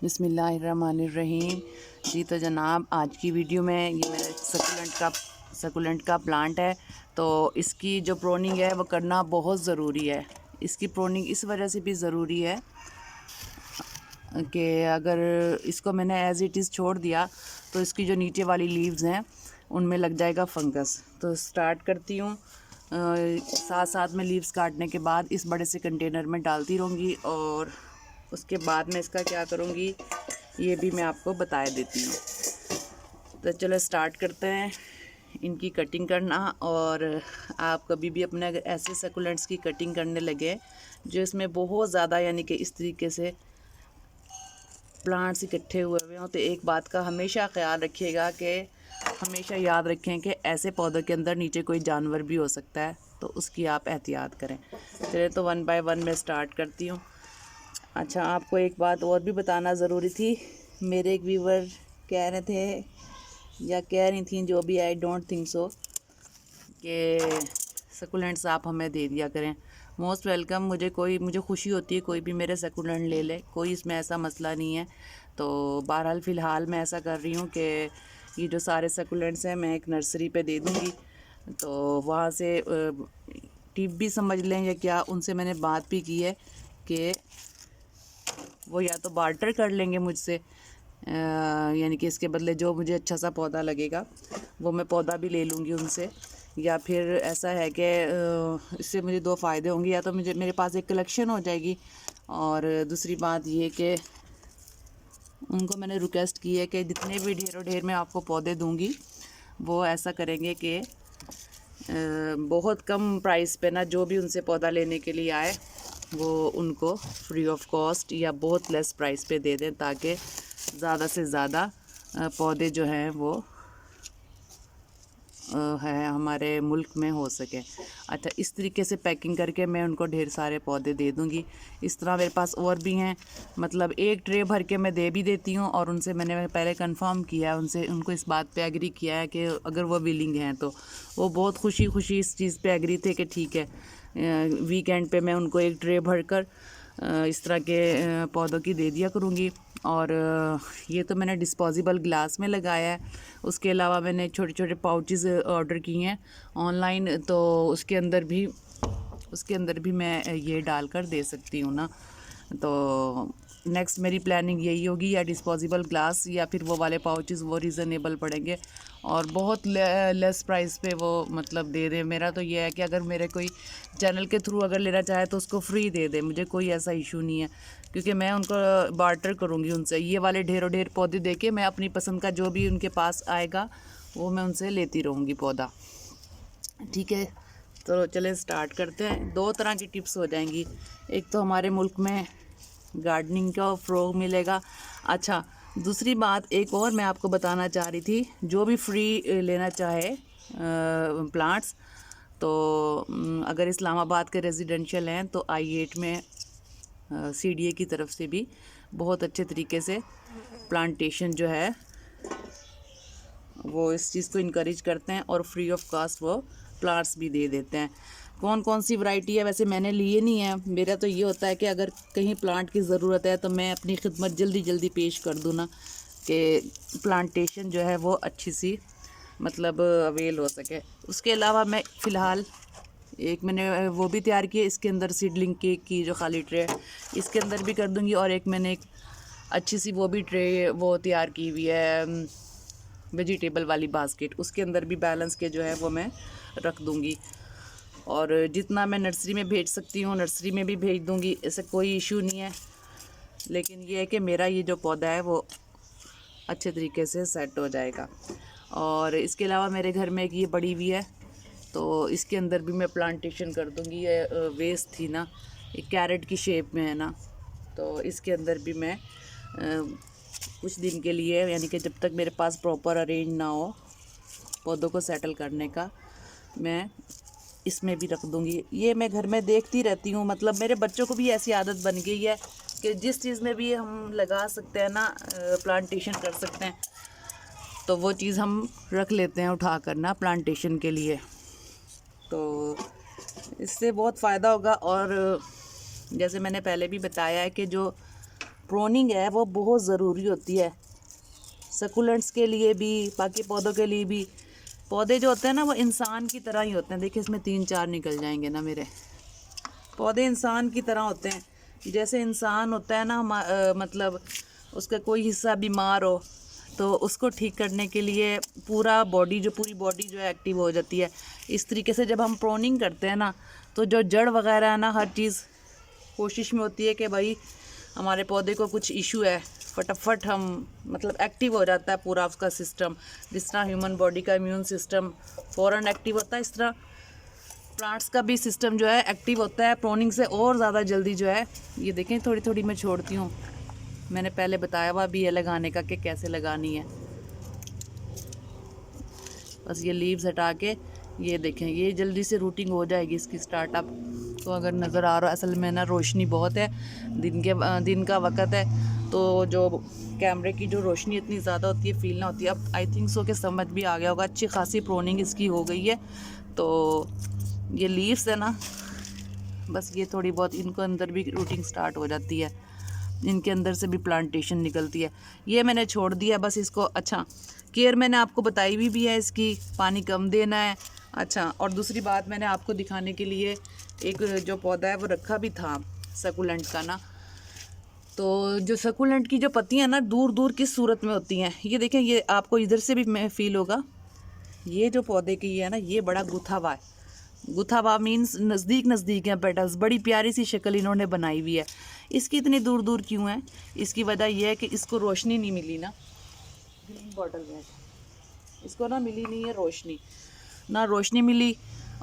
बिस्मिल्लाहिर्रहमानिर्रहीम। जी तो जनाब, आज की वीडियो में ये मेरा सकुलेंट का प्लांट है। तो इसकी जो प्रोनिंग है वो करना बहुत ज़रूरी है। इसकी प्रोनिंग इस वजह से भी ज़रूरी है कि अगर इसको मैंने एज़ इट इज़ छोड़ दिया तो इसकी जो नीचे वाली लीव्स हैं उनमें लग जाएगा फंगस। तो स्टार्ट करती हूँ, साथ साथ में लीव्स काटने के बाद इस बड़े से कंटेनर में डालती रहूँगी और उसके बाद में इसका क्या करूँगी ये भी मैं आपको बता देती हूँ। तो चलो स्टार्ट करते हैं इनकी कटिंग करना। और आप कभी भी अपने अगर ऐसे सकुलेंट्स की कटिंग करने लगे जो इसमें बहुत ज़्यादा यानी कि इस तरीके से प्लांट्स इकट्ठे हुए हुए हों, तो एक बात का हमेशा ख्याल रखिएगा कि हमेशा याद रखें कि ऐसे पौधों के अंदर नीचे कोई जानवर भी हो सकता है, तो उसकी आप एहतियात करें। चलिए तो 1 बाय 1 मैं स्टार्ट करती हूँ। अच्छा, आपको एक बात और भी बताना ज़रूरी थी। मेरे एक व्यूवर कह रहे थे या कह रही थी, जो भी, आई डोंट थिंक सो, कि सकुलेंट्स आप हमें दे दिया करें। Most welcome. मुझे खुशी होती है कोई भी मेरे सकुलेंट ले ले, कोई इसमें ऐसा मसला नहीं है। तो बहरहाल फ़िलहाल मैं ऐसा कर रही हूँ कि ये जो सारे सकुलेंट्स हैं मैं एक नर्सरी पे दे दूँगी। तो वहाँ से टिप भी समझ लें या क्या, उनसे मैंने बात भी की है कि वो या तो बार्टर कर लेंगे मुझसे, यानी कि इसके बदले जो मुझे अच्छा सा पौधा लगेगा वो मैं पौधा भी ले लूँगी उनसे। या फिर ऐसा है कि इससे मुझे 2 फ़ायदे होंगे, या तो मेरे पास एक कलेक्शन हो जाएगी, और दूसरी बात ये कि उनको मैंने रिक्वेस्ट की है कि जितने भी ढेरों ढेर मैं आपको पौधे दूँगी वो ऐसा करेंगे कि बहुत कम प्राइस पे ना, जो भी उनसे पौधा लेने के लिए आए वो उनको फ्री ऑफ कॉस्ट या बहुत लेस प्राइस पे दे दें, ताकि ज़्यादा से ज़्यादा पौधे जो हैं वो है हमारे मुल्क में हो सके। अच्छा, इस तरीके से पैकिंग करके मैं उनको ढेर सारे पौधे दे दूँगी। इस तरह मेरे पास और भी हैं, मतलब एक ट्रे भर के मैं दे भी देती हूँ, और उनसे मैंने पहले कंफर्म किया है, उनको इस बात पे एग्री किया है कि अगर वो विलिंग हैं तो वो बहुत खुशी खुशी इस चीज़ पे एग्री थे कि ठीक है, वीकेंड पे मैं उनको एक ट्रे भर कर इस तरह के पौधों की दे दिया करूँगी। और ये तो मैंने डिस्पोजेबल ग्लास में लगाया है। उसके अलावा मैंने छोटे छोटे पाउचेस ऑर्डर किए हैं ऑनलाइन, तो उसके अंदर भी मैं ये डालकर दे सकती हूँ ना। तो नेक्स्ट मेरी प्लानिंग यही होगी, या डिस्पोजेबल ग्लास या फिर वो वाले पाउचेस, वो रीज़नेबल पड़ेंगे और बहुत लेस प्राइस पे वो मतलब दे दे। मेरा तो ये है कि अगर मेरे कोई चैनल के थ्रू अगर लेना चाहे तो उसको फ्री दे दे, मुझे कोई ऐसा इशू नहीं है, क्योंकि मैं उनको बार्टर करूँगी उनसे। ये वाले ढेरों ढेर पौधे दे के मैं अपनी पसंद का जो भी उनके पास आएगा वो मैं उनसे लेती रहूँगी पौधा। ठीक है, तो चले स्टार्ट करते हैं। 2 तरह की टिप्स हो जाएंगी। एक तो हमारे मुल्क में गार्डनिंग का फ़रोग मिलेगा। अच्छा, दूसरी बात एक और मैं आपको बताना चाह रही थी, जो भी फ्री लेना चाहे प्लांट्स, तो अगर इस्लामाबाद के रेजिडेंशियल हैं तो I8 में CDA की तरफ से भी बहुत अच्छे तरीके से प्लांटेशन जो है वो इस चीज़ को इनकरेज करते हैं और फ्री ऑफ कास्ट वो प्लांट्स भी दे देते हैं। कौन कौन सी वैरायटी है वैसे मैंने लिए नहीं है। मेरा तो ये होता है कि अगर कहीं प्लांट की ज़रूरत है तो मैं अपनी खिदमत जल्दी जल्दी पेश कर दूँ ना, कि प्लांटेशन जो है वो अच्छी सी मतलब अवेल हो सके। उसके अलावा मैं फ़िलहाल एक मैंने वो भी तैयार की है, इसके अंदर सीडलिंग केक की जो खाली ट्रे है इसके अंदर भी कर दूँगी, और एक मैंने एक अच्छी सी वो भी ट्रे वो तैयार की हुई है वेजिटेबल वाली बास्केट, उसके अंदर भी बैलेंस के जो है वो मैं रख दूँगी। और जितना मैं नर्सरी में भेज सकती हूँ नर्सरी में भी भेज दूँगी, ऐसे कोई इशू नहीं है। लेकिन ये है कि मेरा ये जो पौधा है वो अच्छे तरीके से सेट हो जाएगा। और इसके अलावा मेरे घर में एक ये बड़ी हुई है, तो इसके अंदर भी मैं प्लांटेशन कर दूँगी। ये वेस्ट थी ना, एक कैरेट की शेप में है ना, तो इसके अंदर भी मैं कुछ दिन के लिए, यानी कि जब तक मेरे पास प्रॉपर अरेंज ना हो पौधों को सेटल करने का, मैं इसमें भी रख दूँगी। ये मैं घर में देखती रहती हूँ, मतलब मेरे बच्चों को भी ऐसी आदत बन गई है कि जिस चीज़ में भी हम लगा सकते हैं ना, प्लांटेशन कर सकते हैं, तो वो चीज़ हम रख लेते हैं उठा कर ना प्लांटेशन के लिए। तो इससे बहुत फ़ायदा होगा। और जैसे मैंने पहले भी बताया है कि जो प्रोनिंग है वो बहुत ज़रूरी होती है सकुलेंट्स के लिए भी, बाकी पौधों के लिए भी। पौधे जो होते हैं ना वो इंसान की तरह ही होते हैं। देखिए इसमें 3-4 निकल जाएंगे ना मेरे। पौधे इंसान की तरह होते हैं, जैसे इंसान होता है ना मतलब उसका कोई हिस्सा बीमार हो तो उसको ठीक करने के लिए पूरी बॉडी जो है एक्टिव हो जाती है। इस तरीके से जब हम प्रोनिंग करते हैं ना तो जो जड़ वगैरह है ना, हर चीज़ कोशिश में होती है कि भाई हमारे पौधे को कुछ इशू है, फटाफट हम मतलब एक्टिव हो जाता है पूरा उसका सिस्टम। जिस तरह ह्यूमन बॉडी का इम्यून सिस्टम फ़ौरन एक्टिव होता है, इस तरह प्लांट्स का भी सिस्टम जो है एक्टिव होता है प्रोनिंग से और ज़्यादा जल्दी जो है। ये देखें थोड़ी थोड़ी मैं छोड़ती हूँ, मैंने पहले बताया हुआ भी है लगाने का कि कैसे लगानी है। बस ये लीव्स हटा के ये देखें, ये जल्दी से रूटिंग हो जाएगी इसकी स्टार्टअप। तो अगर नज़र आ रहा है, असल में ना रोशनी बहुत है, दिन का वक़्त है, तो जो कैमरे की जो रोशनी इतनी ज़्यादा होती है फील ना होती है। अब आई थिंक सो कि समझ भी आ गया होगा, अच्छी खासी प्रोनिंग इसकी हो गई है। तो ये लीव्स है ना, बस ये थोड़ी बहुत इनको अंदर भी रूटिंग स्टार्ट हो जाती है, इनके अंदर से भी प्लांटेशन निकलती है। ये मैंने छोड़ दिया बस इसको। अच्छा, केयर मैंने आपको बताई भी है इसकी, पानी कम देना है। अच्छा, और दूसरी बात मैंने आपको दिखाने के लिए एक जो पौधा है वो रखा भी था सकुलेंट का ना। तो जो सकुलेंट की जो पत्तियां ना दूर दूर किस सूरत में होती हैं, ये देखें, ये आपको इधर से भी फील होगा। ये जो पौधे की है ना, ये बड़ा गुथा हुआ है। गुथा हुआ मीन्स नज़दीक हैं पेटल्स, बड़ी प्यारी सी शक्ल इन्होंने बनाई हुई है। इसकी इतनी दूर दूर क्यों है? इसकी वजह यह है कि इसको रोशनी नहीं मिली ना, ग्रीन बॉटल में इसको ना मिली नहीं है रोशनी मिली।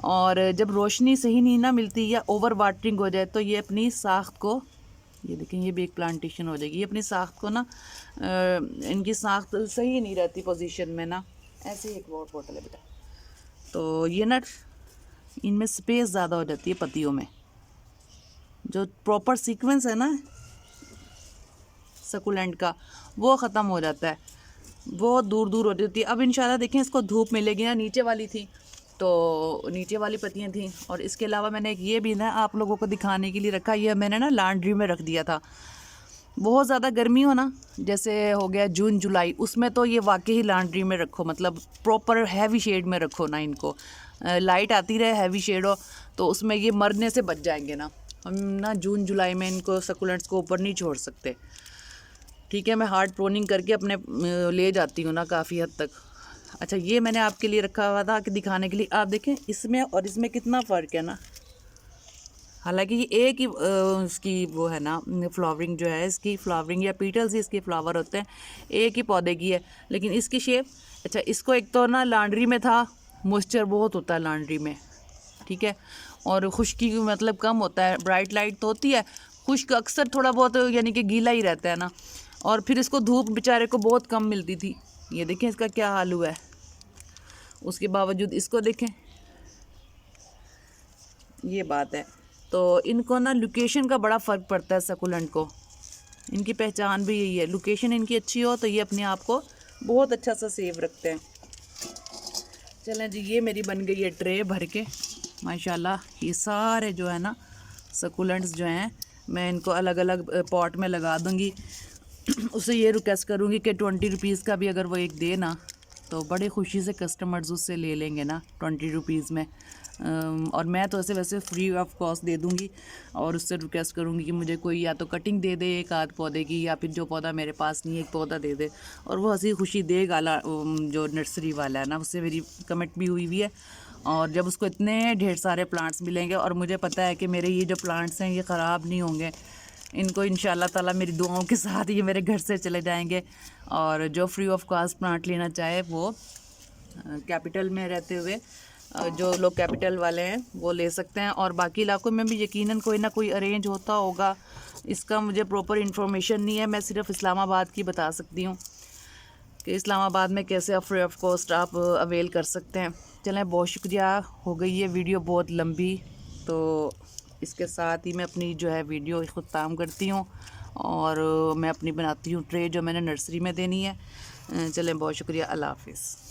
और जब रोशनी सही नहीं ना मिलती या ओवर वाटरिंग हो जाए तो ये अपनी साख्त को, ये देखें ये भी एक प्लांटेशन हो जाएगी, ये अपनी साख्त को ना इनकी साख्त सही नहीं रहती पोजीशन में ना। ऐसे ही एक वाटर बॉटल है बेटा। तो ये ना इनमें स्पेस ज़्यादा हो जाती है पत्तियों में, जो प्रॉपर सीक्वेंस है ना सकुलेंट का वो ख़त्म हो जाता है, वो दूर दूर हो जाती है। अब इंशाल्लाह देखें इसको धूप मिलेगी ना, नीचे वाली थी तो नीचे वाली पत्तियां थी। और इसके अलावा मैंने एक ये भी ना आप लोगों को दिखाने के लिए रखा, ये मैंने ना लॉन्ड्री में रख दिया था। बहुत ज़्यादा गर्मी हो ना, जैसे हो गया जून जुलाई, उसमें तो ये वाकई ही लॉन्ड्री में रखो, मतलब प्रॉपर हैवी शेड में रखो ना इनको, लाइट आती रहे, हैवी शेड हो, तो उसमें ये मरने से बच जाएंगे ना। हम ना जून जुलाई में इनको सकुलेंट्स को ऊपर नहीं छोड़ सकते, ठीक है। मैं हार्ड प्रोनिंग करके अपने ले जाती हूँ ना काफ़ी हद तक। अच्छा, ये मैंने आपके लिए रखा हुआ था कि दिखाने के लिए। आप देखें इसमें और इसमें कितना फ़र्क है ना। हालांकि ये एक ही उसकी वो है ना फ्लावरिंग जो है, इसकी फ्लावरिंग या पीटल्स ही इसके फ्लावर होते हैं, एक ही पौधे की है, लेकिन इसकी शेप। अच्छा, इसको एक तो ना लॉन्ड्री में था, मॉइस्चर बहुत होता है लॉन्ड्री में, ठीक है, और खुश्की मतलब कम होता है। ब्राइट लाइट तो होती है, खुश्क अक्सर थोड़ा बहुत यानी कि गीला ही रहता है ना। और फिर इसको धूप बेचारे को बहुत कम मिलती थी। ये देखें इसका क्या हाल हुआ है, उसके बावजूद इसको देखें, ये बात है। तो इनको ना लोकेशन का बड़ा फ़र्क पड़ता है सकुलेंट को, इनकी पहचान भी यही है, लोकेशन इनकी अच्छी हो तो ये अपने आप को बहुत अच्छा सा सेव रखते हैं। चलें जी, ये मेरी बन गई है ट्रे भर के माशाल्लाह। ये सारे जो है ना सकुलेंट्स जो हैं मैं इनको अलग अलग पॉट में लगा दूँगी। उससे ये रिक्वेस्ट करूँगी कि 20 रुपीज़ का भी अगर वो एक दे ना तो बड़े खुशी से कस्टमर्स उससे ले लेंगे ना 20 रुपीज़ में। और मैं तो वैसे फ्री ऑफ कॉस्ट दे दूँगी, और उससे रिक्वेस्ट करूँगी कि मुझे कोई या तो कटिंग दे दे एक आध पौधे की, या फिर जो पौधा मेरे पास नहीं है एक पौधा दे दे, और वो हंसी खुशी देगा जो नर्सरी वाला है ना, उससे मेरी कमेंट भी हुई है। और जब उसको इतने ढेर सारे प्लांट्स मिलेंगे, और मुझे पता है कि मेरे ये जो प्लांट्स हैं ये ख़राब नहीं होंगे, इनको इंशाल्लाह ताला मेरी दुआओं के साथ ये मेरे घर से चले जाएंगे। और जो फ्री ऑफ कॉस्ट प्लांट लेना चाहे वो कैपिटल में रहते हुए, जो लोग कैपिटल वाले हैं वो ले सकते हैं, और बाकी इलाकों में भी यकीनन कोई ना कोई अरेंज होता होगा। इसका मुझे प्रॉपर इन्फॉर्मेशन नहीं है, मैं सिर्फ इस्लामाबाद की बता सकती हूँ कि इस्लामाबाद में कैसे फ्री ऑफ कॉस्ट आप अवेल कर सकते हैं। चलें, बहुत शुक्रिया, हो गई ये वीडियो बहुत लंबी, तो इसके साथ ही मैं अपनी जो है वीडियो इख्तिताम करती हूँ, और मैं अपनी बनाती हूँ ट्रे जो मैंने नर्सरी में देनी है। चलें, बहुत शुक्रिया, अल्लाह हाफ़िज़।